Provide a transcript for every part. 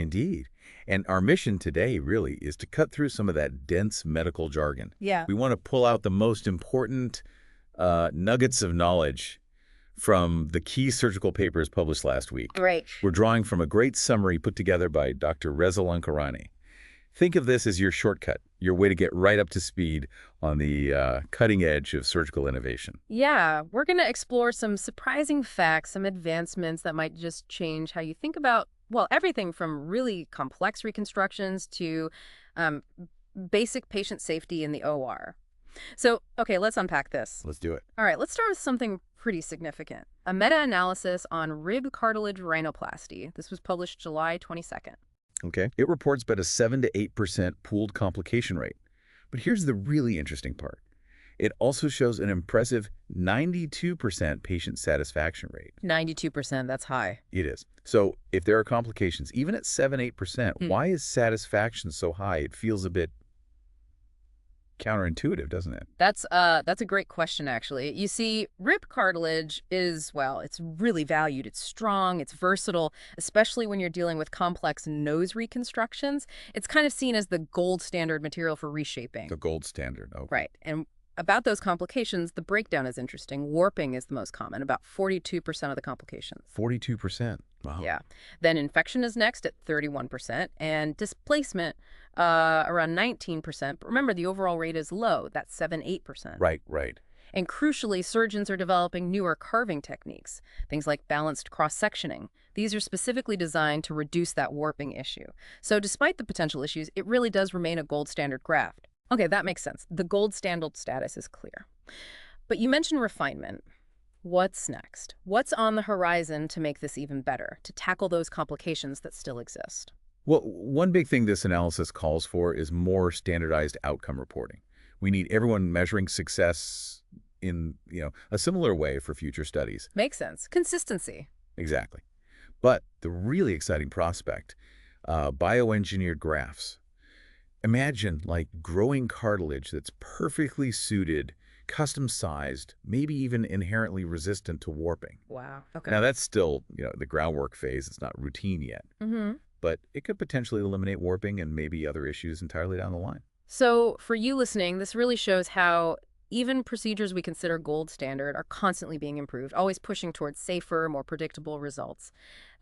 Indeed. And our mission today really is to cut through some of that dense medical jargon. Yeah. We want to pull out the most important nuggets of knowledge from the key surgical papers published last week. Right. We're drawing from a great summary put together by Dr. Reza Lankarani. Think of this as your shortcut, your way to get right up to speed on the cutting edge of surgical innovation. Yeah, we're going to explore some surprising facts, some advancements that might just change how you think about, well, everything from really complex reconstructions to um, basic patient safety in the OR. So, okay, let's unpack this. Let's do it. All right, let's start with something pretty significant. A meta-analysis on rib cartilage rhinoplasty. This was published July 22nd. Okay. It reports about a 7 to 8% pooled complication rate. But here's the really interesting part. It also shows an impressive 92% patient satisfaction rate. 92%, that's high. It is. So if there are complications, even at 7–8%, why is satisfaction so high? It feels a bit counterintuitive, doesn't it? That's a great question, actually. You see, rib cartilage is, well, it's really valued. It's strong, it's versatile, especially when you're dealing with complex nose reconstructions. It's kind of seen as the gold standard material for reshaping. The gold standard. Okay. Right. And about those complications, the breakdown is interesting. Warping is the most common, about 42% of the complications. 42%. Wow. Yeah. Then infection is next at 31%, and displacement around 19%. But remember, the overall rate is low. That's 7–8%. Right, right. And crucially, surgeons are developing newer carving techniques, things like balanced cross-sectioning. These are specifically designed to reduce that warping issue. So despite the potential issues, it really does remain a gold standard graft. Okay, that makes sense. The gold standard status is clear. But you mentioned refinement. What's next? What's on the horizon to make this even better, to tackle those complications that still exist? Well, one big thing this analysis calls for is more standardized outcome reporting. We need everyone measuring success in, a similar way for future studies. Makes sense. Consistency. Exactly. But the really exciting prospect, bioengineered grafts. Imagine like growing cartilage that's perfectly suited, custom-sized, maybe even inherently resistant to warping. Wow. Okay. Now that's still, the groundwork phase. It's not routine yet. Mm-hmm. But it could potentially eliminate warping and maybe other issues entirely down the line. So for you listening, this really shows how even procedures we consider gold standard are constantly being improved, always pushing towards safer, more predictable results.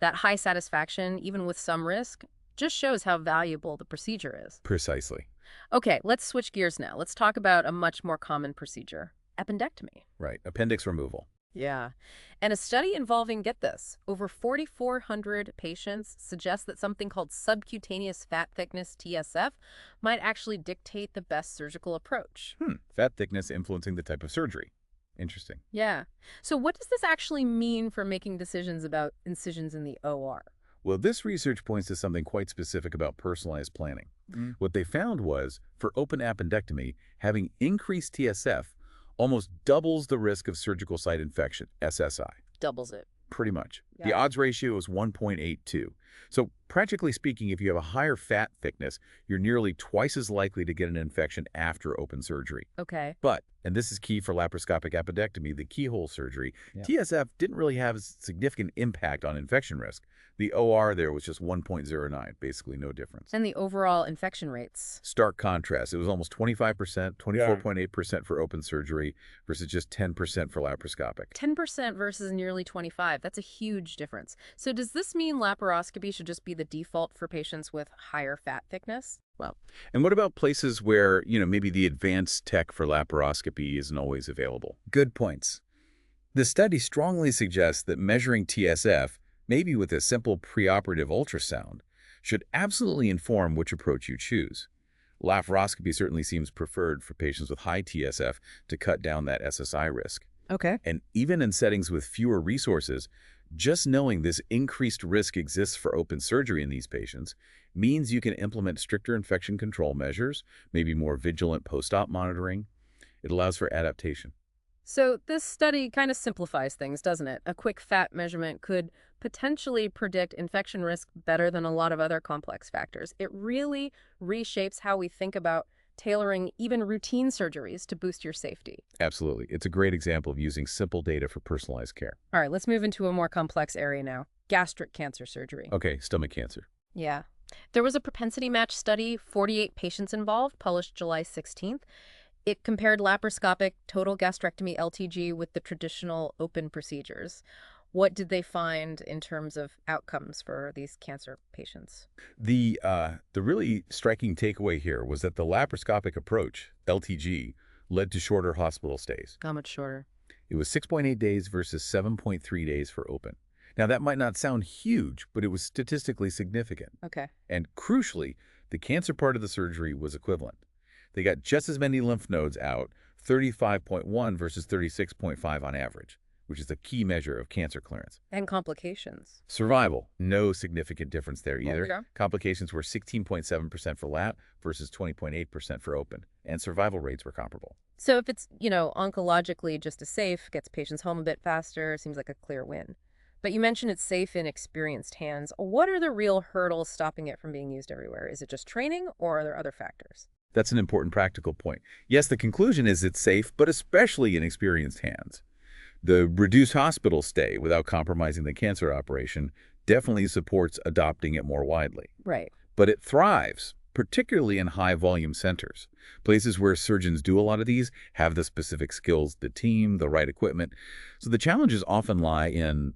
That high satisfaction, even with some risk, just shows how valuable the procedure is. Precisely. Okay, let's switch gears now. Let's talk about a much more common procedure, appendectomy. Right. Appendix removal. Yeah. And a study involving, get this, over 4,400 patients suggests that something called subcutaneous fat thickness, TSF, might actually dictate the best surgical approach. Fat thickness influencing the type of surgery. Interesting. Yeah. So what does this actually mean for making decisions about incisions in the OR? Well, this research points to something quite specific about personalized planning. What they found was, for open appendectomy, having increased TSF almost doubles the risk of surgical site infection, SSI. Doubles it. Pretty much. Yeah. The odds ratio is 1.82. So practically speaking, if you have a higher fat thickness, you're nearly twice as likely to get an infection after open surgery. Okay. But, and this is key for laparoscopic appendectomy, the keyhole surgery, TSF didn't really have a significant impact on infection risk. The OR there was just 1.09, basically no difference. And the overall infection rates? Stark contrast. It was almost 25%, 24.8% for open surgery versus just 10% for laparoscopic. 10% versus nearly 25. That's a huge difference. So does this mean laparoscopy should just be the default for patients with higher fat thickness? Well, and what about places where, maybe the advanced tech for laparoscopy isn't always available? Good points. The study strongly suggests that measuring TSF, maybe with a simple preoperative ultrasound, should absolutely inform which approach you choose. Laparoscopy certainly seems preferred for patients with high TSF to cut down that SSI risk. Okay. And even in settings with fewer resources, just knowing this increased risk exists for open surgery in these patients means you can implement stricter infection control measures, maybe more vigilant post-op monitoring. It allows for adaptation. So this study kind of simplifies things, doesn't it? A quick fat measurement could potentially predict infection risk better than a lot of other complex factors. It really reshapes how we think about tailoring even routine surgeries to boost your safety. Absolutely. It's a great example of using simple data for personalized care. All right, let's move into a more complex area now. Gastric cancer surgery. Okay, stomach cancer. Yeah. There was a propensity match study, 48 patients involved, published July 16th. It compared laparoscopic total gastrectomy LTG with the traditional open procedures. What did they find in terms of outcomes for these cancer patients? The really striking takeaway here was that the laparoscopic approach, LTG, led to shorter hospital stays. How much shorter? It was 6.8 days versus 7.3 days for open. Now, that might not sound huge, but it was statistically significant. Okay. And crucially, the cancer part of the surgery was equivalent. They got just as many lymph nodes out, 35.1 versus 36.5 on average, which is a key measure of cancer clearance. And complications. Survival, no significant difference there either. Yeah. Complications were 16.7% for lap versus 20.8% for open, and survival rates were comparable. So if it's, oncologically just as safe, gets patients home a bit faster, seems like a clear win. But you mentioned it's safe in experienced hands. What are the real hurdles stopping it from being used everywhere? Is it just training, or are there other factors? That's an important practical point. Yes, the conclusion is it's safe, but especially in experienced hands. The reduced hospital stay without compromising the cancer operation definitely supports adopting it more widely. Right. But it thrives, particularly in high-volume centers. Places where surgeons do a lot of these have the specific skills, the team, the right equipment. So the challenges often lie in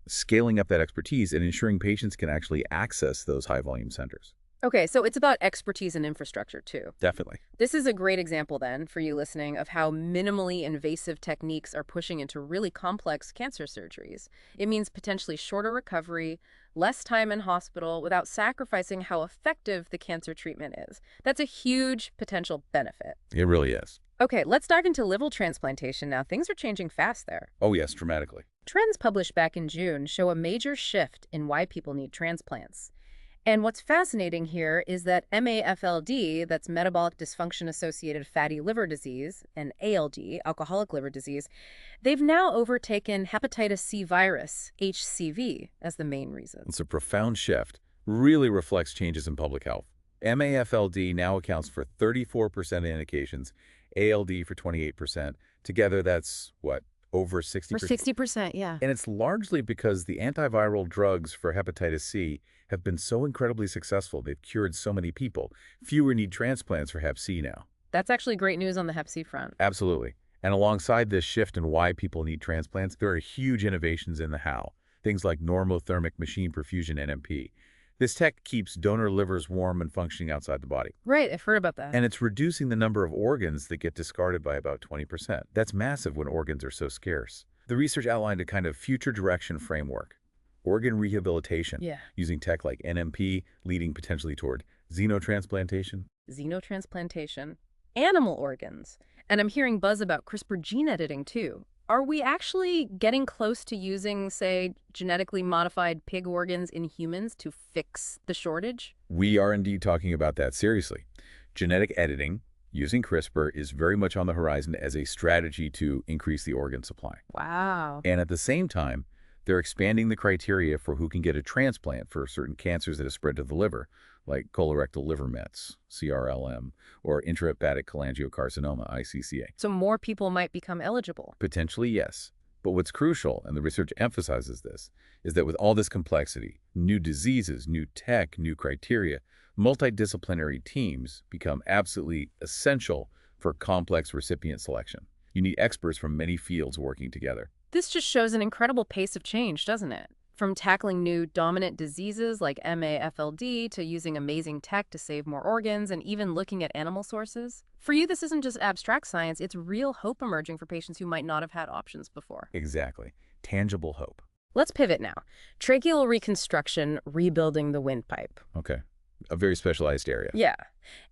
scaling up that expertise and ensuring patients can actually access those high-volume centers. Okay, so it's about expertise and infrastructure, too. Definitely. This is a great example, then, for you listening, of how minimally invasive techniques are pushing into really complex cancer surgeries. It means potentially shorter recovery, less time in hospital, without sacrificing how effective the cancer treatment is. That's a huge potential benefit. It really is. Okay, let's dive into liver transplantation now. Things are changing fast there. Oh, yes, dramatically. Trends published back in June show a major shift in why people need transplants. And what's fascinating here is that MAFLD, that's metabolic dysfunction-associated fatty liver disease, and ALD, alcoholic liver disease, they've now overtaken hepatitis C virus, HCV, as the main reason. It's a profound shift, really reflects changes in public health. MAFLD now accounts for 34% of indications, ALD for 28%. Together, that's, what, over 60%? For 60%, yeah. And it's largely because the antiviral drugs for hepatitis C have been so incredibly successful. They've cured so many people. Fewer need transplants for hep C now. That's actually great news on the hep C front. Absolutely. And alongside this shift in why people need transplants, there are huge innovations in the how. Things like normothermic machine perfusion, NMP. This tech keeps donor livers warm and functioning outside the body. Right, I've heard about that. And it's reducing the number of organs that get discarded by about 20%. That's massive when organs are so scarce. The research outlined a kind of future direction framework. Organ rehabilitation, using tech like NMP, leading potentially toward xenotransplantation. Xenotransplantation. Animal organs. And I'm hearing buzz about CRISPR gene editing, too. Are we actually getting close to using, say, genetically modified pig organs in humans to fix the shortage? We are indeed talking about that seriously. Genetic editing, using CRISPR, is very much on the horizon as a strategy to increase the organ supply. Wow. And at the same time, they're expanding the criteria for who can get a transplant for certain cancers that have spread to the liver, like colorectal liver mets, CRLM, or intrahepatic cholangiocarcinoma, iCCA. So more people might become eligible? Potentially, yes. But what's crucial, and the research emphasizes this, is that with all this complexity, new diseases, new tech, new criteria, multidisciplinary teams become absolutely essential for complex recipient selection. You need experts from many fields working together. This just shows an incredible pace of change, doesn't it? From tackling new dominant diseases like MAFLD to using amazing tech to save more organs and even looking at animal sources. For you, this isn't just abstract science, it's real hope emerging for patients who might not have had options before. Exactly. Tangible hope. Let's pivot now. Tracheal reconstruction, rebuilding the windpipe. Okay. A very specialized area. Yeah.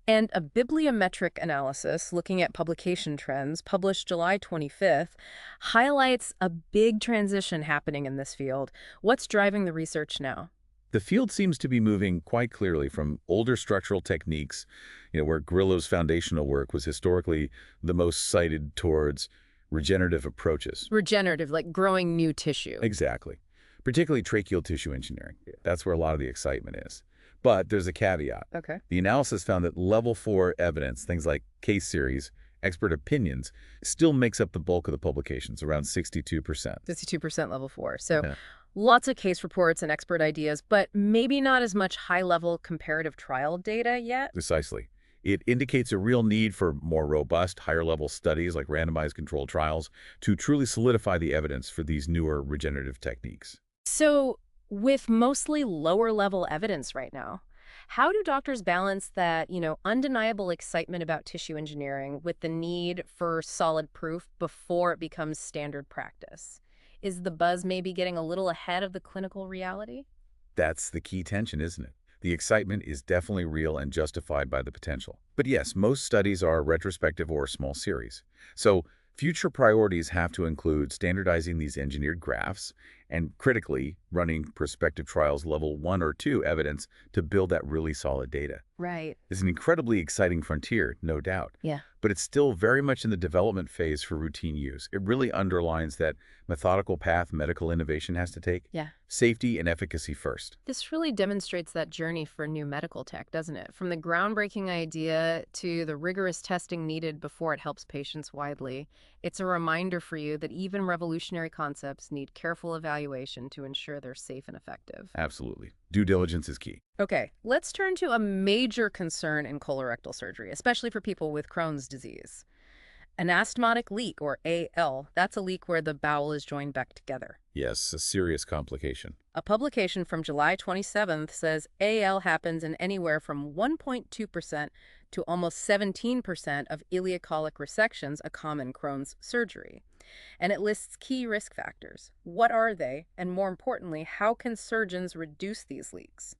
And a bibliometric analysis looking at publication trends published July 25th highlights a big transition happening in this field. What's driving the research now? The field seems to be moving quite clearly from older structural techniques, where Grillo's foundational work was historically the most cited, towards regenerative approaches. Regenerative, like growing new tissue. Exactly. Particularly tracheal tissue engineering. That's where a lot of the excitement is. But there's a caveat. Okay. The analysis found that level 4 evidence, things like case series, expert opinions, still makes up the bulk of the publications, around 62%. 52% level 4. So Yeah. Lots of case reports and expert ideas, but maybe not as much high-level comparative trial data yet. Precisely. It indicates a real need for more robust, higher-level studies like randomized controlled trials to truly solidify the evidence for these newer regenerative techniques. So, with mostly lower-level evidence right now, how do doctors balance that, undeniable excitement about tissue engineering with the need for solid proof before it becomes standard practice? Is the buzz maybe getting a little ahead of the clinical reality? That's the key tension, isn't it? The excitement is definitely real and justified by the potential. But yes, most studies are retrospective or small series. So future priorities have to include standardizing these engineered grafts and, critically, running prospective trials level 1 or 2 evidence to build that really solid data. Right. It's an incredibly exciting frontier, no doubt. Yeah. But it's still very much in the development phase for routine use. It really underlines that methodical path medical innovation has to take. Yeah. Safety and efficacy first. This really demonstrates that journey for new medical tech, doesn't it? From the groundbreaking idea to the rigorous testing needed before it helps patients widely. It's a reminder for you that even revolutionary concepts need careful evaluation to ensure they're safe and effective. Absolutely. Due diligence is key. Okay, let's turn to a major concern in colorectal surgery, especially for people with Crohn's disease. Anastomotic leak, or AL, that's a leak where the bowel is joined back together. Yes, a serious complication. A publication from July 27th says AL happens in anywhere from 1.2% to almost 17% of ileocolic resections, a common Crohn's surgery. And it lists key risk factors. What are they? And more importantly, how can surgeons reduce these leaks?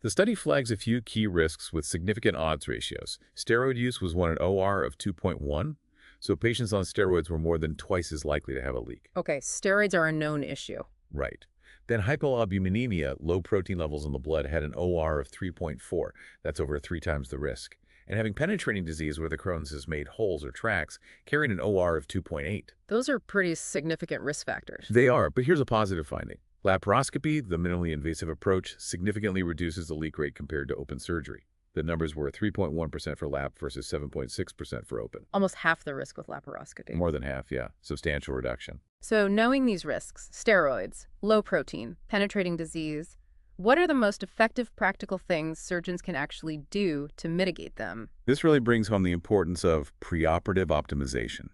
The study flags a few key risks with significant odds ratios. Steroid use was one an OR of 2.1, so patients on steroids were more than twice as likely to have a leak. Okay, steroids are a known issue. Right. Then hypoalbuminemia, low protein levels in the blood, had an OR of 3.4. That's over 3 times the risk. And having penetrating disease where the Crohn's has made holes or tracts carried an OR of 2.8. Those are pretty significant risk factors. They are, but here's a positive finding. Laparoscopy, the minimally invasive approach, significantly reduces the leak rate compared to open surgery. The numbers were 3.1% for lap versus 7.6% for open. Almost half the risk with laparoscopy. More than half, yeah. Substantial reduction. So knowing these risks, steroids, low protein, penetrating disease, what are the most effective practical things surgeons can actually do to mitigate them? This really brings home the importance of preoperative optimization.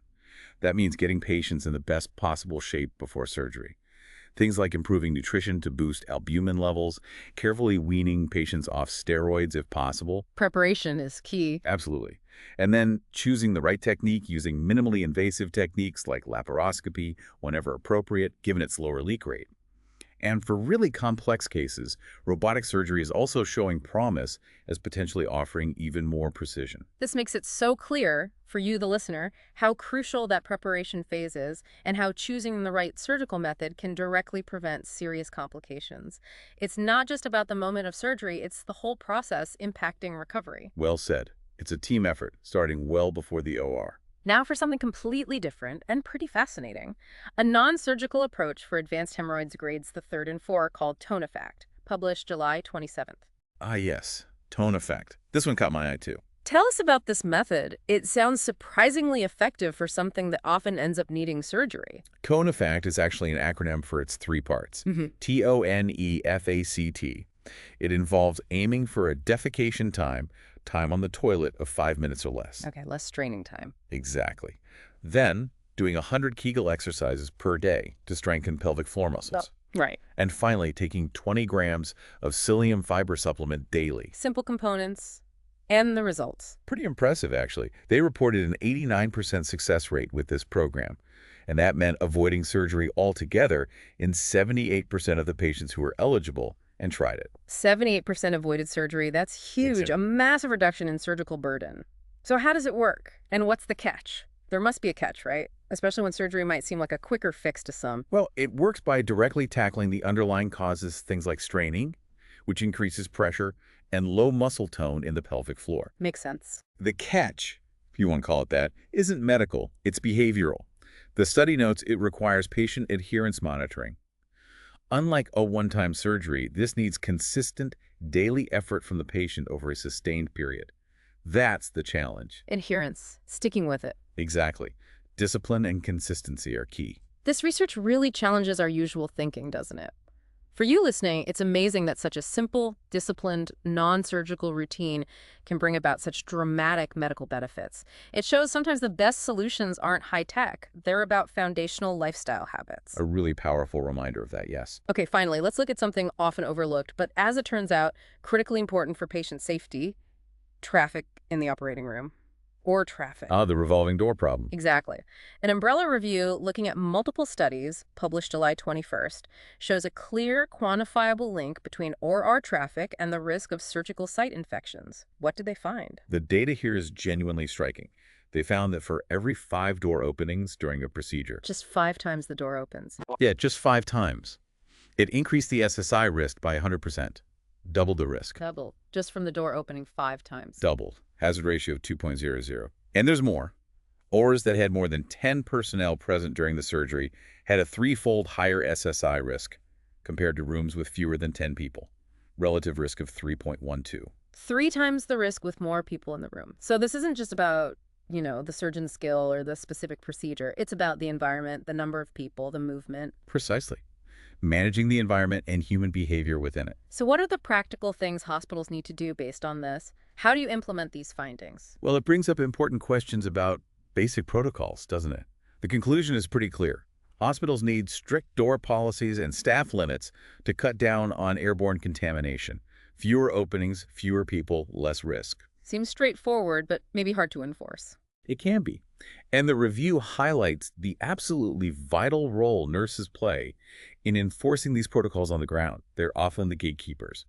That means getting patients in the best possible shape before surgery. Things like improving nutrition to boost albumin levels, carefully weaning patients off steroids if possible. Preparation is key. Absolutely. And then choosing the right technique using minimally invasive techniques like laparoscopy whenever appropriate, given its lower leak rate. And for really complex cases, robotic surgery is also showing promise as potentially offering even more precision. This makes it so clear for you, the listener, how crucial that preparation phase is and how choosing the right surgical method can directly prevent serious complications. It's not just about the moment of surgery, it's the whole process impacting recovery. Well said. It's a team effort, starting well before the OR. Now for something completely different and pretty fascinating. A non-surgical approach for advanced hemorrhoids grades the 3rd and 4 called TONEFACT, published July 27th. Ah, yes. TONEFACT. This one caught my eye, too. Tell us about this method. It sounds surprisingly effective for something that often ends up needing surgery. TONEFACT is actually an acronym for its 3 parts. TONEFACT. It involves aiming for a defecation time on the toilet of 5 minutes or less. Okay, less straining time. Exactly. Then, doing 100 Kegel exercises per day to strengthen pelvic floor muscles. Right. And finally, taking 20 grams of psyllium fiber supplement daily. Simple components and the results. Pretty impressive, actually. They reported an 89% success rate with this program. And that meant avoiding surgery altogether in 78% of the patients who were eligible and tried it. 78% avoided surgery. That's huge. Exactly. A massive reduction in surgical burden. So how does it work? And what's the catch? There must be a catch, right? Especially when surgery might seem like a quicker fix to some. Well, it works by directly tackling the underlying causes, things like straining, which increases pressure, and low muscle tone in the pelvic floor. Makes sense. The catch, if you want to call it that, isn't medical, it's behavioral. The study notes it requires patient adherence monitoring. Unlike a one-time surgery, this needs consistent daily effort from the patient over a sustained period. That's the challenge. Adherence. Sticking with it. Exactly. Discipline and consistency are key. This research really challenges our usual thinking, doesn't it? For you listening, it's amazing that such a simple, disciplined, non-surgical routine can bring about such dramatic medical benefits. It shows sometimes the best solutions aren't high-tech. They're about foundational lifestyle habits. A really powerful reminder of that, yes. Okay, finally, let's look at something often overlooked, but as it turns out, critically important for patient safety: traffic in the operating room. Or traffic. The revolving door problem. Exactly. An umbrella review looking at multiple studies, published July 21st, shows a clear, quantifiable link between OR traffic and the risk of surgical site infections. What did they find? The data here is genuinely striking. They found that for every 5 door openings during a procedure... Just 5 times the door opens. Yeah, just 5 times. It increased the SSI risk by 100%. Doubled the risk. Doubled. Just from the door opening 5 times. Doubled. Hazard ratio of 2.00. And there's more. ORs that had more than 10 personnel present during the surgery had a 3-fold higher SSI risk compared to rooms with fewer than 10 people. Relative risk of 3.12. 3 times the risk with more people in the room. So this isn't just about, the surgeon's skill or the specific procedure. It's about the environment, the number of people, the movement. Precisely. Managing the environment and human behavior within it. So what are the practical things hospitals need to do based on this? How do you implement these findings? Well, it brings up important questions about basic protocols, doesn't it? The conclusion is pretty clear. Hospitals need strict door policies and staff limits to cut down on airborne contamination. Fewer openings, fewer people, less risk. Seems straightforward, but maybe hard to enforce. It can be. And the review highlights the absolutely vital role nurses play in enforcing these protocols on the ground. They're often the gatekeepers.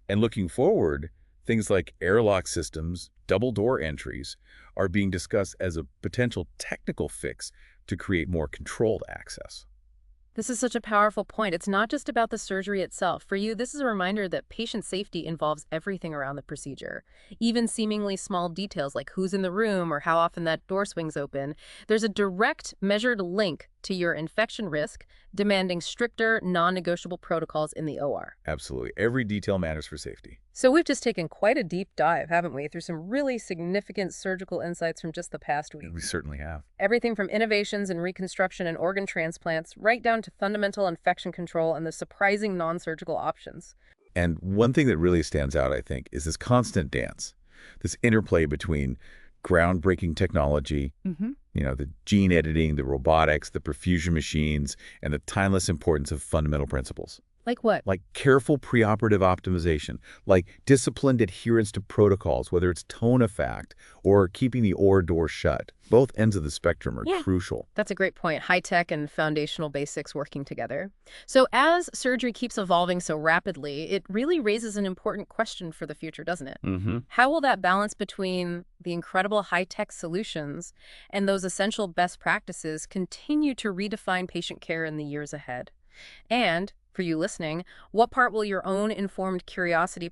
And looking forward, things like airlock systems, double door entries are being discussed as a potential technical fix to create more controlled access. This is such a powerful point. It's not just about the surgery itself. For you, this is a reminder that patient safety involves everything around the procedure. Even seemingly small details like who's in the room or how often that door swings open. There's a direct, measured link to your infection risk, demanding stricter, non-negotiable protocols in the OR. Absolutely. Every detail matters for safety. So we've just taken quite a deep dive, haven't we, through some really significant surgical insights from just the past week. We certainly have. Everything from innovations in reconstruction and organ transplants, right down to fundamental infection control and the surprising non-surgical options. And one thing that really stands out, I think, is this constant dance, this interplay between groundbreaking technology, the gene editing, the robotics, the perfusion machines, and the timeless importance of fundamental principles. Like what? Like careful preoperative optimization, like disciplined adherence to protocols, whether it's TONEFACT or keeping the OR door shut. Both ends of the spectrum are crucial. That's a great point. High-tech and foundational basics working together. So as surgery keeps evolving so rapidly, it really raises an important question for the future, doesn't it? How will that balance between the incredible high-tech solutions and those essential best practices continue to redefine patient care in the years ahead? And for you listening, what part will your own informed curiosity